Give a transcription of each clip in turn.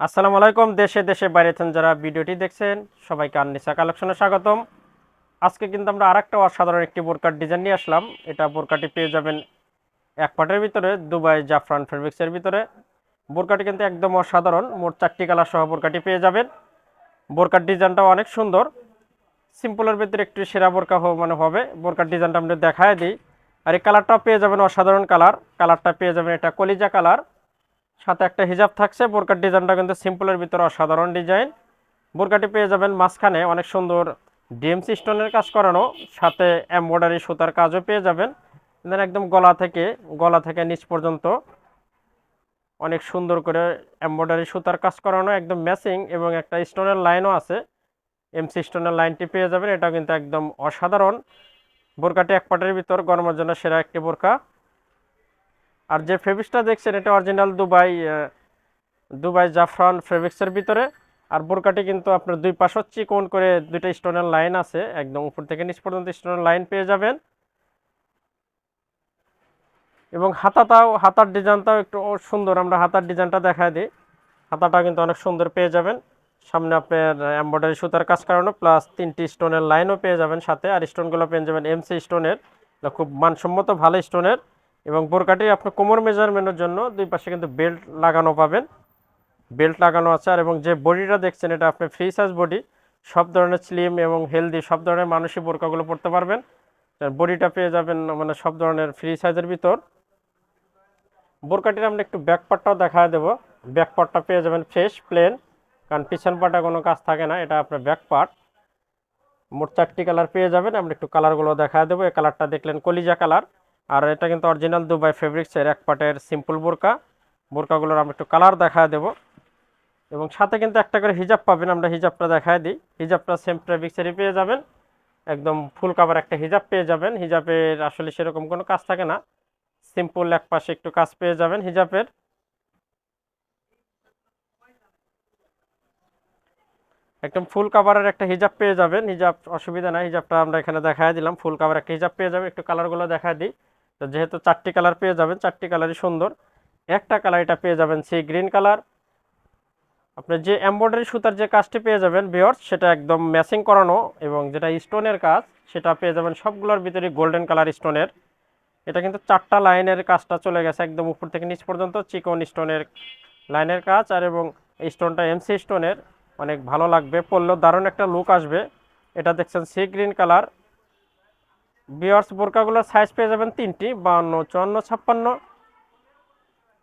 আসসালামু আলাইকুম। দেশে দেশে বাইরে থেকে যারা ভিডিওটি দেখছেন সবাইকে আননিসা কালেকশনে স্বাগতম। আজকে কিন্তু আমরা আরেকটা অসাধারণ একটি বোরকার ডিজাইন নিয়ে আসলাম। এটা বোরকাটি পেয়ে যাবেন এক পাটের ভিতরে, দুবাই জাফরান ফেব্রিক্সের ভিতরে। বোরকাটি কিন্তু একদম অসাধারণ, মোট 4টি কালার সহ বোরকাটি পেয়ে যাবেন। বোরকার ডিজাইনটাও অনেক সুন্দর, সিম্পলের ভিতরে একটু সেরা বোরকা হবে। বোরকার ডিজাইনটা আমরা দেখায় দিই। আর এই কালারটাও পেয়ে যাবেন অসাধারণ কালার। কালারটা পেয়ে যাবেন এটা কলিজা কালার, সাথে একটা হিজাব থাকছে। বোরকার ডিজাইনটা কিন্তু সিম্পলের ভিতরে অসাধারণ ডিজাইন। বোরকাটি পেয়ে যাবেন মাঝখানে অনেক সুন্দর ডিএমসি স্টোনের কাজ করানো, সাথে এমব্রয়ডারি সুতার কাজও পেয়ে যাবেন। দেন একদম গলা থেকে নিচ পর্যন্ত অনেক সুন্দর করে এমব্রয়ডারি সুতার কাজ করানো, একদম ম্যাচিং, এবং একটা স্টোনের লাইনও আছে। এমসি স্টোনের লাইনটি পেয়ে যাবেন। এটা কিন্তু একদম অসাধারণ। বোরকাটি এক পাটের ভিতর, গরমের জন্য সেরা একটি বোরকা। আর যে ফেব্রিক্সটা দেখছেন এটা অরিজিনাল দুবাই জাফরান ফেব্রিক্সের ভিতরে। আর বোরকাটি কিন্তু আপনার দুই পাশে চিকন করে দুইটা স্টোনের লাইন আছে, একদম উপর থেকে নিচ পর্যন্ত স্টোনের লাইন পেয়ে যাবেন। এবং হাতার ডিজাইনটাও একটু সুন্দর, আমরা হাতার ডিজাইনটা দেখায় দিই। হাতাটা কিন্তু অনেক সুন্দর পেয়ে যাবেন। সামনে আপনার এমব্রয়ডারি সুতার কাজ করানো, প্লাস 3টি স্টোনের লাইনও পেয়ে যাবেন সাথে। আর স্টোনগুলো পেয়ে যাবেন এমসি স্টোনের, খুব মানসম্মত ভালো স্টোনের। এবং বোরকাটি আপনার কোমর মেজারমেন্টের জন্য দুই পাশে কিন্তু বেল্ট লাগানো পাবেন, বেল্ট লাগানো আছে। আর এবং যে বডিটা দেখছেন এটা আপনার ফ্রি সাইজ বডি, সব ধরনের স্লিম এবং হেলদি সব ধরনের মানুষই বোরকাগুলো পরতে পারবেন। বডিটা পেয়ে যাবেন মানে সব ধরনের ফ্রি সাইজের ভিতর। বোরকাটির আমরা একটু ব্যাক পার্টটাও দেখা দেবো। ব্যাক পার্টটা পেয়ে যাবেন ফ্রেশ প্লেন, কারণ পিছন পার্টে কোনো কাজ থাকে না, এটা আপনার ব্যাক পার্ট। মোট 4টি কালার পেয়ে যাবেন। আমরা একটু কালারগুলো দেখা দেবো। এই কালারটা দেখলেন কলিজা কালার। আর এটা কিন্তু অরিজিনাল দুবাই ফেব্রিক্সের এক পার্টের সিম্পল বোরকা। বোরকাগুলোর আমরা একটু কালার দেখা দেবো। এবং সাথে কিন্তু একটা করে হিজাব পাবেন, আমরা হিজাবটা দেখায় দিই। হিজাবটা সেম ফেব্রিক্সেরই পেয়ে যাবেন, একদম ফুল কাভার একটা হিজাব পেয়ে যাবেন। হিজাবের আসলে সেরকম কোনো কাজ থাকে না, সিম্পল এক পাশে একটু কাজ পেয়ে যাবেন হিজাবের। একদম ফুল কাভারের একটা হিজাব পেয়ে যাবেন। হিজাব অসুবিধা নাই, হিজাবটা আমরা এখানে দেখায় দিলাম। ফুল কাভার একটা হিজাব পেয়ে যাবেন। একটু কালারগুলো দেখায় দিই। তো যেহেতু 4টি কালার পেয়ে যাবেন, 4টি কালারই সুন্দর। একটা কালার এটা পেয়ে যাবেন সি গ্রিন কালার। আপনার যে এমব্রয়ডারি সুতার যে কাজটি পেয়ে যাবেন ভিউয়ার্স, সেটা একদম ম্যাচিং করানো, এবং যেটা স্টোনের কাজ সেটা পেয়ে যাবেন সবগুলোর ভিতরে গোল্ডেন কালার স্টোনের। এটা কিন্তু 4টা লাইনের কাজটা চলে গেছে একদম উপর থেকে নিচ পর্যন্ত, চিকন স্টোনের লাইনের কাজ। আর এবং এই স্টোনটা এমসি স্টোনের, অনেক ভালো লাগবে, পরলেও দারুণ একটা লুক আসবে। এটা দেখছেন সি গ্রিন কালার। ভিউয়ার্স বোরকাগুলোর সাইজ পেয়ে যাবেন 3টি, 52, 54, 56।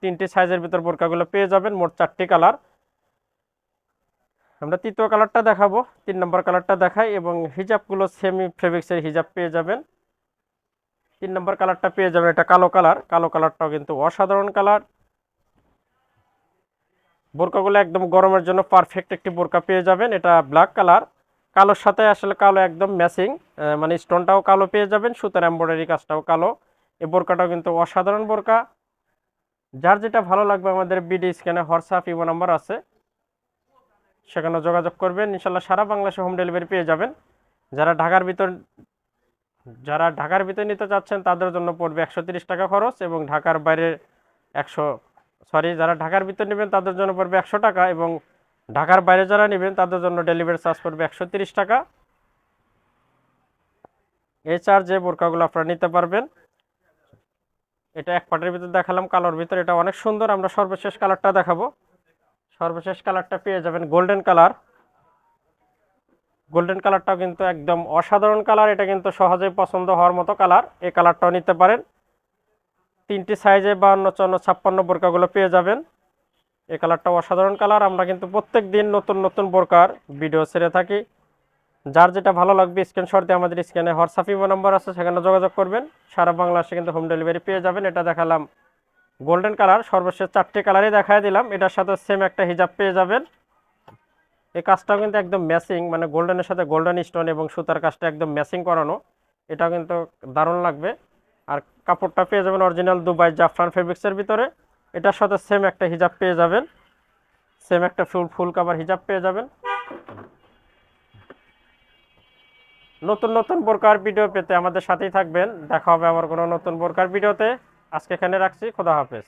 3টি সাইজের ভিতর বোরকাগুলো পেয়ে যাবেন। মোট 4টি কালার। আমরা তৃতীয় কালারটা দেখাবো, 3 নম্বর কালারটা দেখাই। এবং হিজাবগুলো সেমি ফেব্রিক্সের হিজাব পেয়ে যাবেন। 3 নম্বর কালারটা পেয়ে যাবেন এটা কালো কালার। কালো কালারটাও কিন্তু অসাধারণ কালার। বোরকাগুলো একদম গরমের জন্য পারফেক্ট একটি বোরকা পেয়ে যাবেন। এটা ব্ল্যাক কালার, কালোর সাথে আসলে কালো একদম ম্যাচিং, মানে স্টোনটাও কালো পেয়ে যাবেন, সুতার এমব্রয়ডারি কাজটাও কালো। এই বোরকাটাও কিন্তু অসাধারণ বোরকা। যার যেটা ভালো লাগবে আমাদের বিডি স্ক্যানে হোয়াটসঅ্যাপ ইমো নাম্বার আছে, সেখানে যোগাযোগ করবেন। ইনশাল্লাহ সারা বাংলাদেশে হোম ডেলিভারি পেয়ে যাবেন। যারা ঢাকার ভিতর যারা ঢাকার ভিতরে নিতে চাচ্ছেন তাদের জন্য পড়বে 130 টাকা খরচ, এবং ঢাকার বাইরে 100 যারা ঢাকার ভিতর নেবেন তাদের জন্য পড়বে 100 টাকা, এবং ঢাকার বাইরে যারা নেবেন তাদের জন্য ডেলিভারি চার্জ পড়বে 130 টাকা। এই চার্জে বোরকাগুলো আপনারা নিতে পারবেন। এটা এক পাটের ভিতর দেখালাম কালোর ভিতর, এটা অনেক সুন্দর। আমরা সর্বশেষ কালারটা দেখাবো। সর্বশেষ কালারটা পেয়ে যাবেন গোল্ডেন কালার। গোল্ডেন কালারটাও কিন্তু একদম অসাধারণ কালার। এটা কিন্তু সহজেই পছন্দ হওয়ার মতো কালার। এই কালারটাও নিতে পারেন। 3টি সাইজে 52, 54, 56 বোরকাগুলো পেয়ে যাবেন। এই কালারটাও অসাধারণ কালার। আমরা কিন্তু প্রত্যেক দিন নতুন নতুন বোরকার ভিডিও ছেড়ে থাকি। যার যেটা ভালো লাগবে স্ক্রিনশট দিয়ে আমাদের স্ক্রিনে হোয়াটসঅ্যাপ ইমো নাম্বার আছে, সেখানে যোগাযোগ করবেন। সারা বাংলাদেশে কিন্তু হোম ডেলিভারি পেয়ে যাবেন। এটা দেখালাম গোল্ডেন কালার, সর্বশেষ 4টি কালারই দেখায় দিলাম। এটার সাথে সেম একটা হিজাব পেয়ে যাবেন। এই কাজটাও কিন্তু একদম ম্যাচিং, মানে গোল্ডেনের সাথে গোল্ডেন স্টোন এবং সুতার কাজটা একদম ম্যাচিং করানো। এটাও কিন্তু দারুণ লাগবে। আর কাপড়টা পেয়ে যাবেন অরিজিনাল দুবাই জাফরান ফেব্রিক্সের ভিতরে। এটার সাথে সেম একটা হিজাব পেয়ে যাবেন, সেম একটা ফুল কাভার হিজাব পেয়ে যাবেন। নতুন নতুন বোরকার ভিডিও পেতে আমাদের সাথেই থাকবেন। দেখা হবে আবার কোনো নতুন বোরকার ভিডিওতে। আজকে এখানে রাখছি, খোদা হাফেজ।